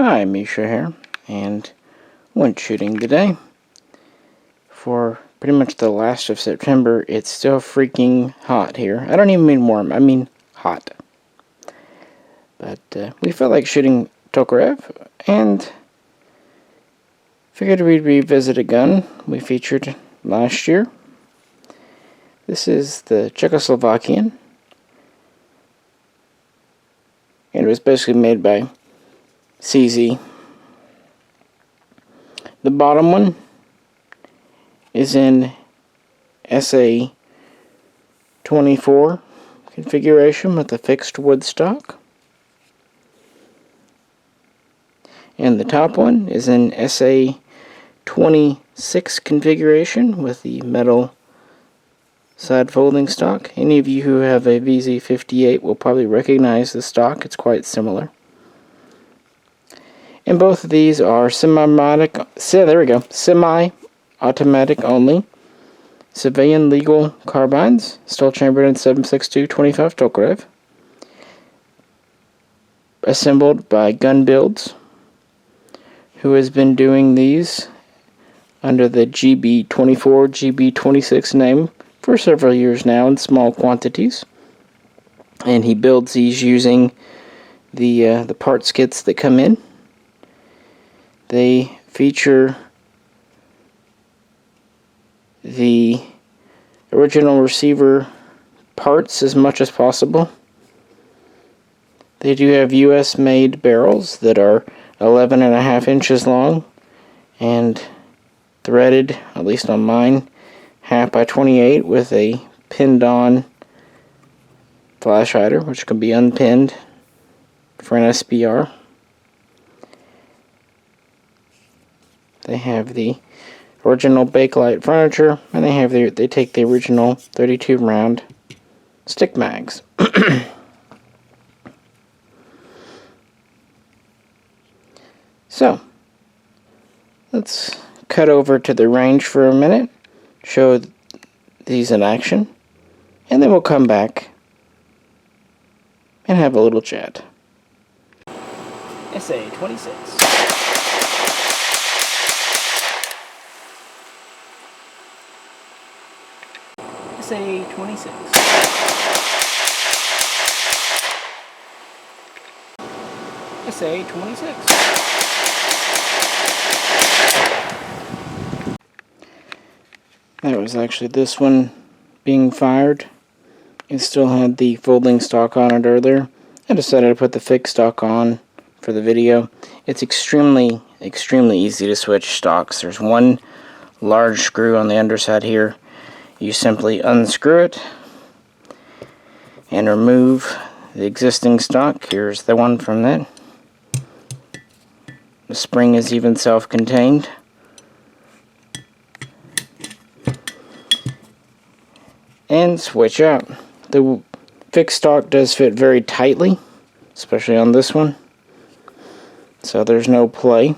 Hi, Misha here, and went shooting today. For pretty much the last of September, it's still freaking hot here. I don't even mean warm, I mean hot. But we felt like shooting Tokarev, and figured we'd revisit a gun we featured last year. This is the Czechoslovakian, and it was basically made by CZ. The bottom one is in SA24 configuration with a fixed wood stock. And the top one is in SA26 configuration with the metal side folding stock. Any of you who have a VZ58 will probably recognize the stock. It's quite similar. And both of these are semi-automatic only, civilian legal carbines, still chambered in 7.62 25 Tokarev, assembled by Gun Builds, who has been doing these under the GB.24, GB.26 name for several years now in small quantities. And he builds these using the parts kits that come in. They feature the original receiver parts as much as possible. They do have US made barrels that are 11.5 inches long and threaded, at least on mine, 1/2 by 28 with a pinned on flash hider, which can be unpinned for an SBR. They have the original Bakelite furniture, and they take the original 32 round stick mags. So, let's cut over to the range for a minute, show these in action, and then we'll come back and have a little chat. SA26. SA26. SA26. That was actually this one being fired. It still had the folding stock on it earlier. I decided to put the fixed stock on for the video. It's extremely easy to switch stocks. There's one large screw on the underside here. You simply unscrew it and remove the existing stock. Here's the one from that. The spring is even self-contained. And switch out. The fixed stock does fit very tightly, especially on this one. So there's no play.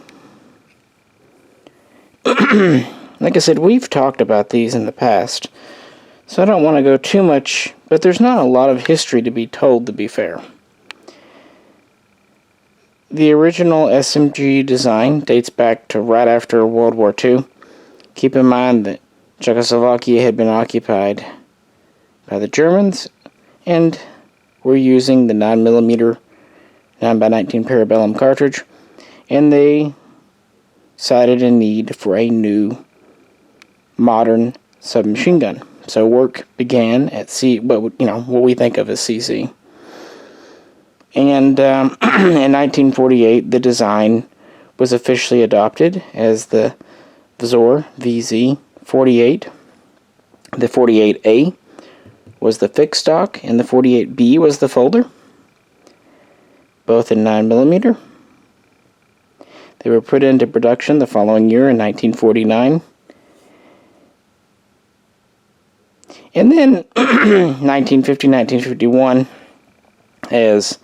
Like I said, we've talked about these in the past, so I don't want to go too much, but there's not a lot of history to be told, to be fair. The original SMG design dates back to right after World War II. Keep in mind that Czechoslovakia had been occupied by the Germans, and we're using the 9mm 9x19 Parabellum cartridge, and they cited a need for a new modern submachine gun. So work began at what we think of as CC. And in 1948, the design was officially adopted as the Vzor VZ48. The 48A was the fixed stock, and the 48B was the folder, both in 9mm. They were put into production the following year in 1949. And then 1950, 1951, as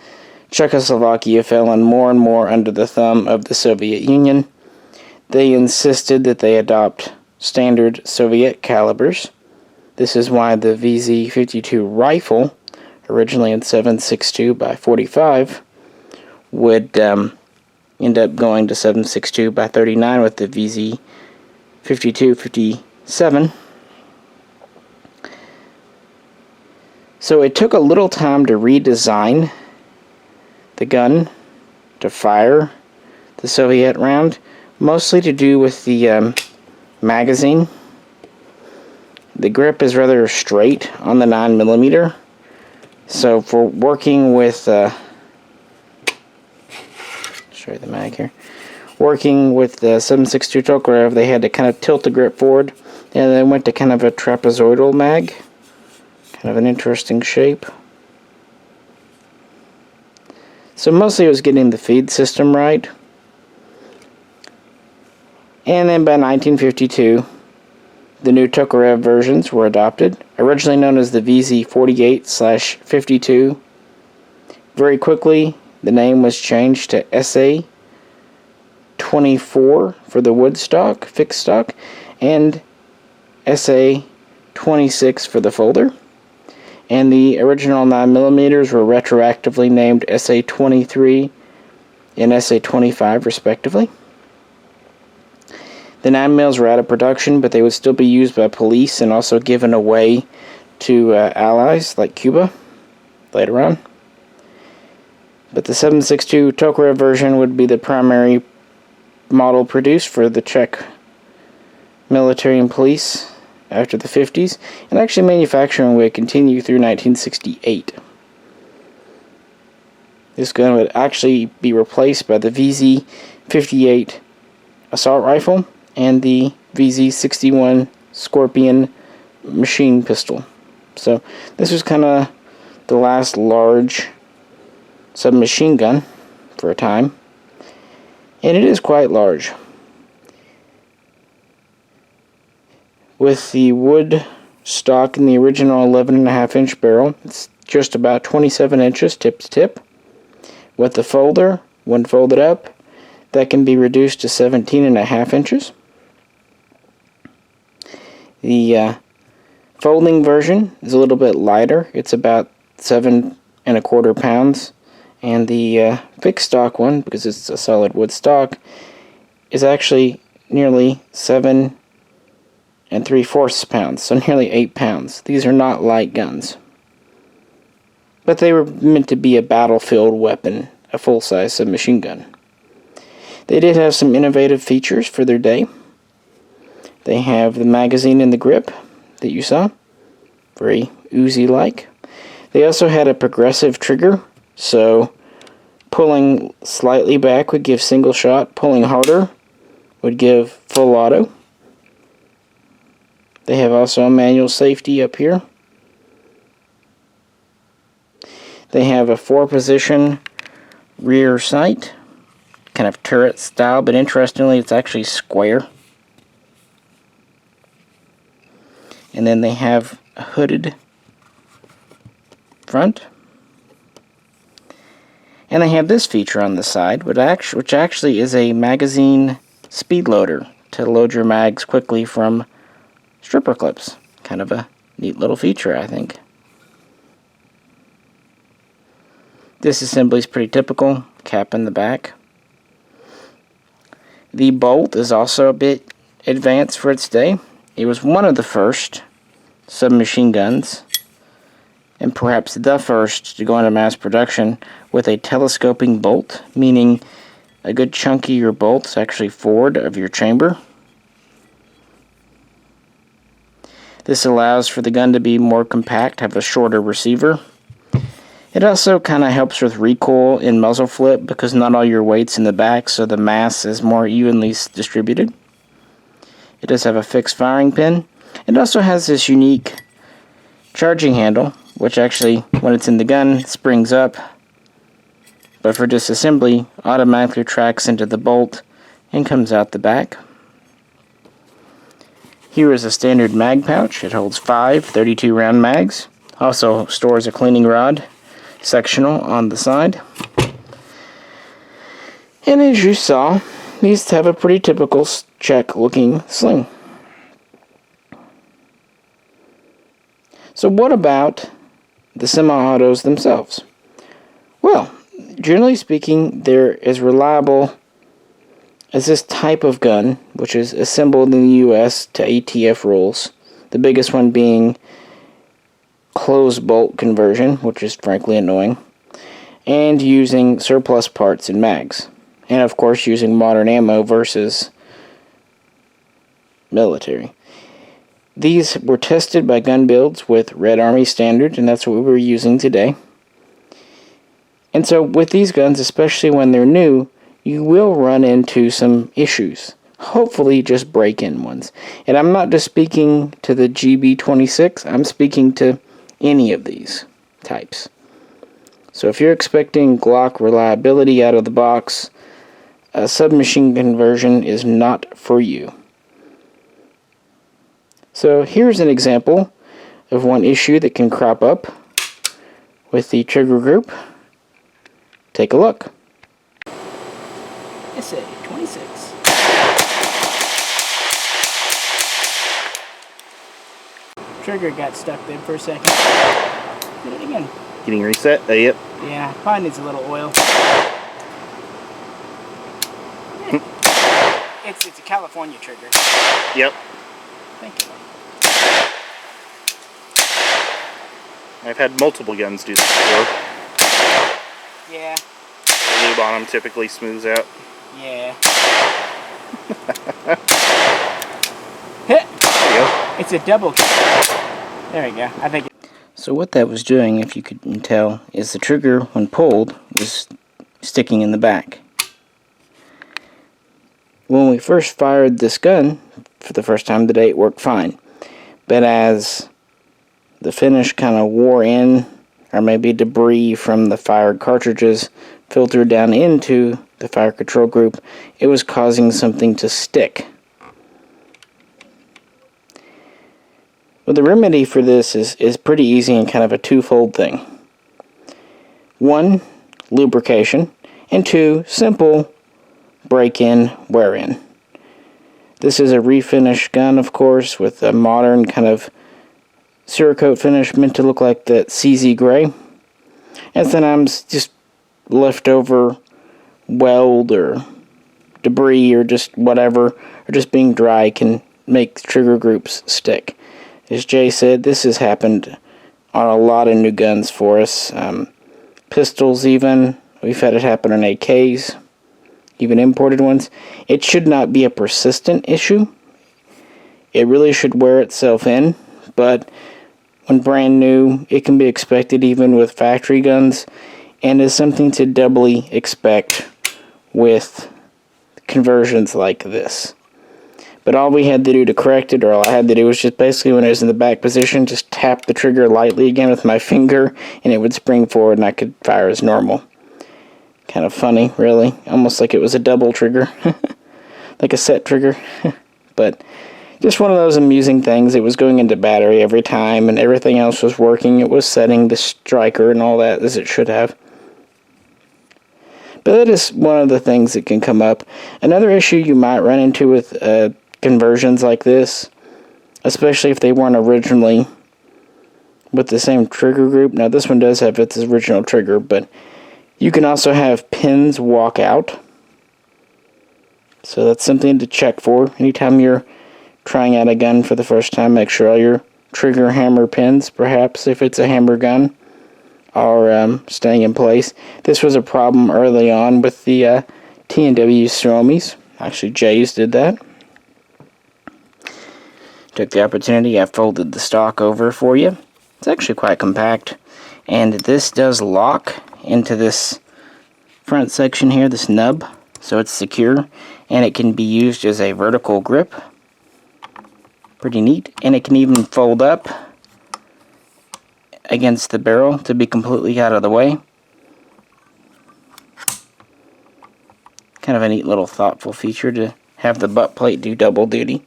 Czechoslovakia fell in more and more under the thumb of the Soviet Union, they insisted that they adopt standard Soviet calibers. This is why the VZ52 rifle, originally in 7.62 by 45, would End up going to 7.62 by 39 with the VZ 5257. So it took a little time to redesign the gun to fire the Soviet round, mostly to do with the magazine. The grip is rather straight on the 9mm, so for working with show you the mag here. Working with the 7.62 Tokarev, they had to kind of tilt the grip forward, and then went to kind of a trapezoidal mag. Kind of an interesting shape. So mostly it was getting the feed system right. And then by 1952, the new Tokarev versions were adopted, originally known as the VZ48/52. Very quickly, the name was changed to SA24 for the wood stock, fixed stock, and SA26 for the folder. And the original 9mm were retroactively named SA23 and SA25 respectively. The 9mm were out of production, but they would still be used by police and also given away to allies like Cuba later on. But the 7.62 Tokarev version would be the primary model produced for the Czech military and police after the 50s, and actually manufacturing would continue through 1968. This gun would actually be replaced by the VZ58 assault rifle and the VZ61 Scorpion machine pistol. So this was kind of the last large submachine gun for a time, and it is quite large. With the wood stock in the original 11.5-inch barrel, it's just about 27 inches tip to tip. With the folder, when folded up, that can be reduced to 17.5 inches. The folding version is a little bit lighter. It's about 7.25 pounds. And the fixed stock one, because it's a solid wood stock, is actually nearly 7.75 pounds, so nearly 8 pounds. These are not light guns, but they were meant to be a battlefield weapon, a full-size submachine gun. They did have some innovative features for their day. They have the magazine in the grip that you saw, very Uzi-like. They also had a progressive trigger, so pulling slightly back would give single shot, pulling harder would give full auto. They have also a manual safety up here. They have a 4-position rear sight, kind of turret style, but interestingly it's actually square. And then they have a hooded front. And they have this feature on the side, which actually is a magazine speed loader to load your mags quickly from stripper clips. Kind of a neat little feature, I think. Disassembly is pretty typical, cap in the back. The bolt is also a bit advanced for its day. It was one of the first submachine guns, and perhaps the first to go into mass production with a telescoping bolt, meaning a good chunk of your bolts actually forward of your chamber. This allows for the gun to be more compact, have a shorter receiver. It also kind of helps with recoil in muzzle flip because not all your weight's in the back, so the mass is more evenly distributed. It does have a fixed firing pin. It also has this unique charging handle, which actually, when it's in the gun, springs up, but for disassembly, automatically tracks into the bolt and comes out the back. Here is a standard mag pouch. It holds 5 32-round mags. Also stores a cleaning rod, sectional on the side. And as you saw, these have a pretty typical Czech looking sling. So what about the semi-autos themselves? Well, generally speaking, they're as reliable is this type of gun, which is assembled in the US to ATF rules. The biggest one being closed bolt conversion, which is frankly annoying, and using surplus parts and mags. And of course using modern ammo versus military. These were tested by gun builds with Red Army standard, and that's what we're using today. And so with these guns, especially when they're new, you will run into some issues. Hopefully just break-in ones. And I'm not just speaking to the GB.26, I'm speaking to any of these types. So if you're expecting Glock reliability out of the box, a submachine conversion is not for you. So here's an example of one issue that can crop up with the trigger group. Take a look. SA26. Trigger got stuck there for a second. Did it again. Getting reset? Yep. Yeah, probably needs a little oil. It's a California trigger. Yep. Thank you. I've had multiple guns do this before. Yeah. The lube on them typically smooths out. Yeah. There you go. It's a double. There we go. I think. So what that was doing, if you could tell, is the trigger, when pulled, was sticking in the back. When we first fired this gun for the first time today, it worked fine. But as the finish kind of wore in, or maybe debris from the fired cartridges filtered down into the fire control group, it was causing something to stick. Well, the remedy for this is pretty easy and kind of a twofold thing. One, lubrication, and two, simple break-in, wear-in. This is a refinish gun, of course, with a modern kind of Cerakote finish meant to look like that CZ gray. And sometimes just leftover weld or debris or just whatever, or just being dry can make trigger groups stick. As Jay said, this has happened on a lot of new guns for us. Pistols even. We've had it happen on AKs. Even imported ones. It should not be a persistent issue. It really should wear itself in. But when brand new, it can be expected even with factory guns. And is something to doubly expect with conversions like this. But all we had to do to correct it, or all I had to do, was just basically when it was in the back position, just tap the trigger lightly again with my finger, and it would spring forward and I could fire as normal. Kind of funny, really. Almost like it was a double trigger. Like a set trigger. But just one of those amusing things. It was going into battery every time, and everything else was working. It was setting the striker and all that as it should have. But that is one of the things that can come up. Another issue you might run into with conversions like this, especially if they weren't originally with the same trigger group. Now this one does have its original trigger, but you can also have pins walk out. So that's something to check for. Anytime you're trying out a gun for the first time, make sure all your trigger hammer pins, perhaps if it's a hammer gun, are staying in place. This was a problem early on with the T&W Stromies. Actually, Jay's did that. Took the opportunity, I folded the stock over for you. It's actually quite compact. And this does lock into this front section here, this nub, so it's secure. And it can be used as a vertical grip. Pretty neat. And it can even fold up against the barrel to be completely out of the way. Kind of a neat little thoughtful feature to have the butt plate do double duty.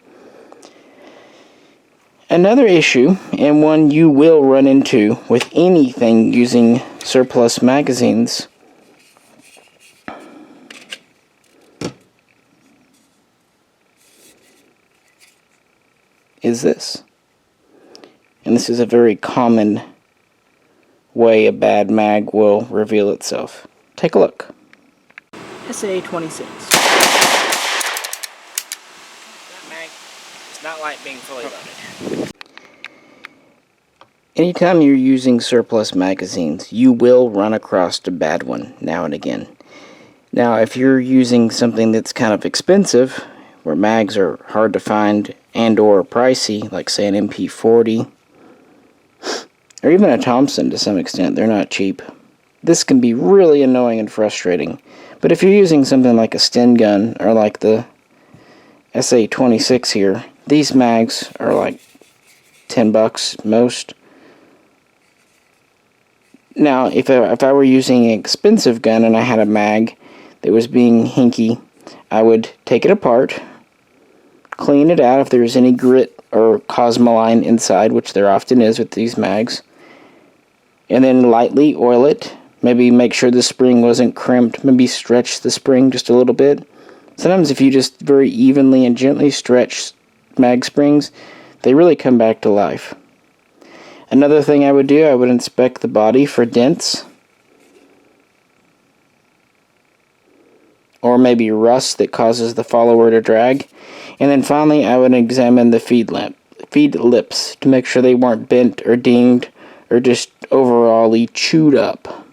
Another issue, and one you will run into with anything using surplus magazines, is this. And this is a very common way a bad mag will reveal itself. Take a look. SA26. It's not like being fully loaded. Anytime you're using surplus magazines, you will run across a bad one now and again. Now, if you're using something that's kind of expensive, where mags are hard to find and or pricey, like say an MP40, or even a Thompson to some extent, they're not cheap. This can be really annoying and frustrating. But if you're using something like a Sten gun, or like the SA26 here, these mags are like $10 most. Now, if I were using an expensive gun and I had a mag that was being hinky, I would take it apart, clean it out if there's any grit or cosmoline inside, which there often is with these mags, and then lightly oil it. Maybe make sure the spring wasn't crimped, maybe stretch the spring just a little bit. Sometimes if you just very evenly and gently stretch mag springs, they really come back to life. Another thing I would do, I would inspect the body for dents, or maybe rust that causes the follower to drag. And then finally, I would examine the feed lips to make sure they weren't bent or dinged or just overall chewed up.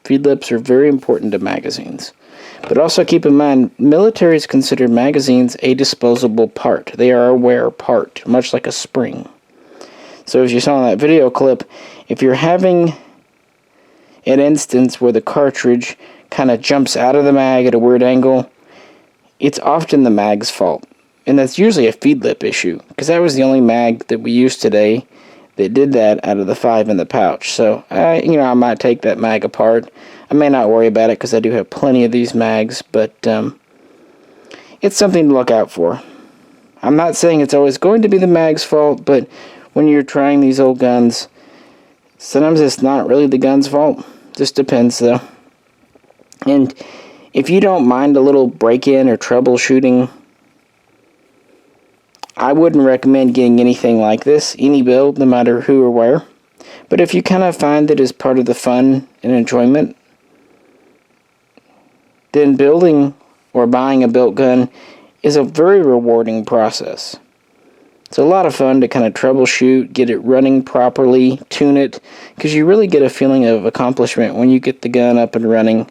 Feed lips are very important to magazines. But also keep in mind, militaries consider magazines a disposable part. They are a wear part, much like a spring. So as you saw in that video clip, if you're having an instance where the cartridge kind of jumps out of the mag at a weird angle, it's often the mag's fault. And that's usually a feed lip issue, because that was the only mag that we used today that did that out of the 5 in the pouch. So, I might take that mag apart. I may not worry about it because I do have plenty of these mags, but it's something to look out for. I'm not saying it's always going to be the mag's fault, but when you're trying these old guns, sometimes it's not really the gun's fault. Just depends, though. And if you don't mind a little break-in or troubleshooting, I wouldn't recommend getting anything like this, any build, no matter who or where. But if you kind of find that as part of the fun and enjoyment, then building or buying a built gun is a very rewarding process. It's a lot of fun to kind of troubleshoot, get it running properly, tune it, because you really get a feeling of accomplishment when you get the gun up and running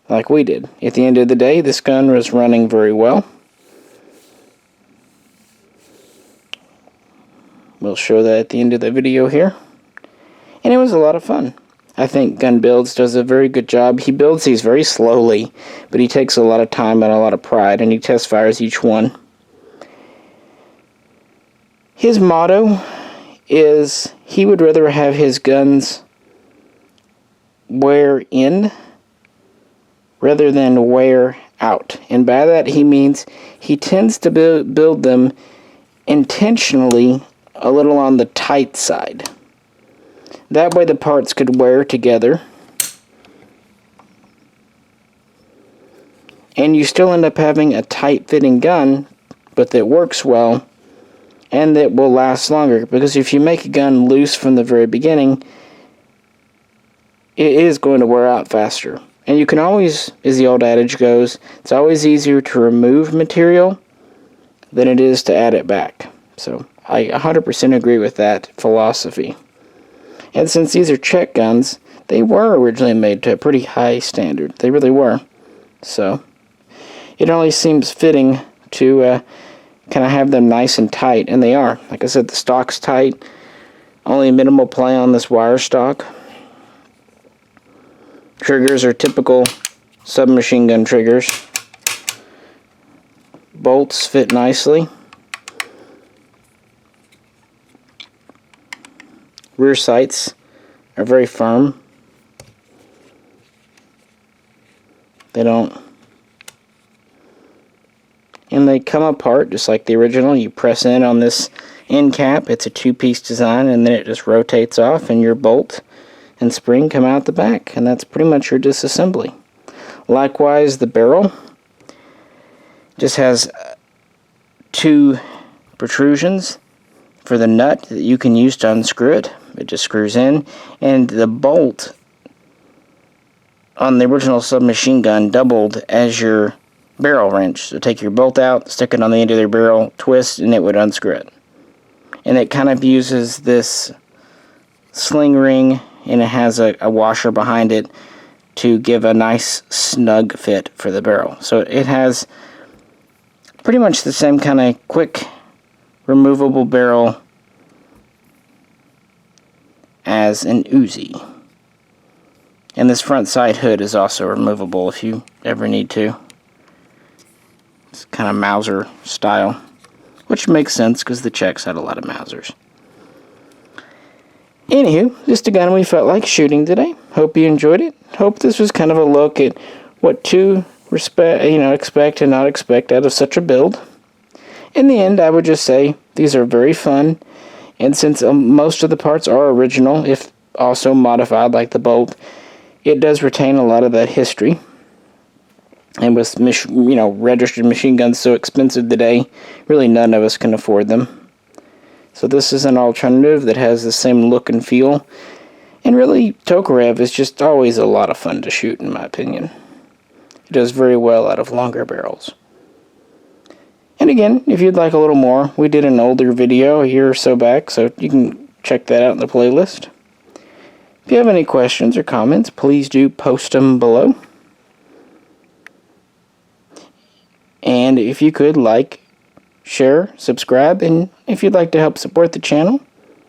like we did. At the end of the day, this gun was running very well. We'll show that at the end of the video here. And it was a lot of fun. I think Gun Builds does a very good job. He builds these very slowly, but he takes a lot of time and a lot of pride, and he test fires each one. His motto is he would rather have his guns wear in rather than wear out. And by that he means he tends to build them intentionally a little on the tight side. That way the parts could wear together, and you still end up having a tight-fitting gun, but that works well and that will last longer. Because if you make a gun loose from the very beginning, it is going to wear out faster. And you can always, as the old adage goes, it's always easier to remove material than it is to add it back. So I 100% agree with that philosophy. And since these are Czech guns, they were originally made to a pretty high standard. They really were. So it only seems fitting to kind of have them nice and tight, and they are. Like I said, the stock's tight. Only minimal play on this wire stock. Triggers are typical submachine gun triggers. Bolts fit nicely. Rear sights are very firm. They don't. And they come apart just like the original. You press in on this end cap. It's a two-piece design, and then it just rotates off, and your bolt and spring come out the back. And that's pretty much your disassembly. Likewise, the barrel just has two protrusions for the nut that you can use to unscrew it. It just screws in, and the bolt on the original submachine gun doubled as your barrel wrench. So take your bolt out, stick it on the end of their barrel, twist, and it would unscrew it. And it kind of uses this sling ring, and it has a washer behind it to give a nice snug fit for the barrel. So it has pretty much the same kind of quick removable barrel as an Uzi. And this front side hood is also removable if you ever need to. It's kind of Mauser style, which makes sense because the Czechs had a lot of Mausers. Anywho, just a gun we felt like shooting today. Hope you enjoyed it. Hope this was kind of a look at what to expect and not expect out of such a build. In the end, I would just say these are very fun, and since most of the parts are original, if also modified like the bolt, it does retain a lot of that history. And with registered machine guns so expensive today, really none of us can afford them. So this is an alternative that has the same look and feel. And really, Tokarev is just always a lot of fun to shoot, in my opinion. It does very well out of longer barrels. And again, if you'd like a little more, we did an older video a year or so back, so you can check that out in the playlist. If you have any questions or comments, please do post them below. And if you could like, share, subscribe, and if you'd like to help support the channel,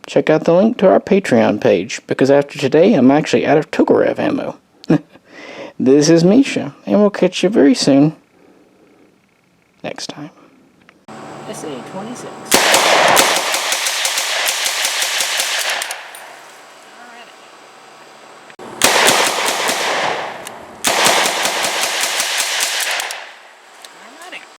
check out the link to our Patreon page, because after today, I'm actually out of Tokarev ammo. This is Misha, and we'll catch you very soon next time. SA26.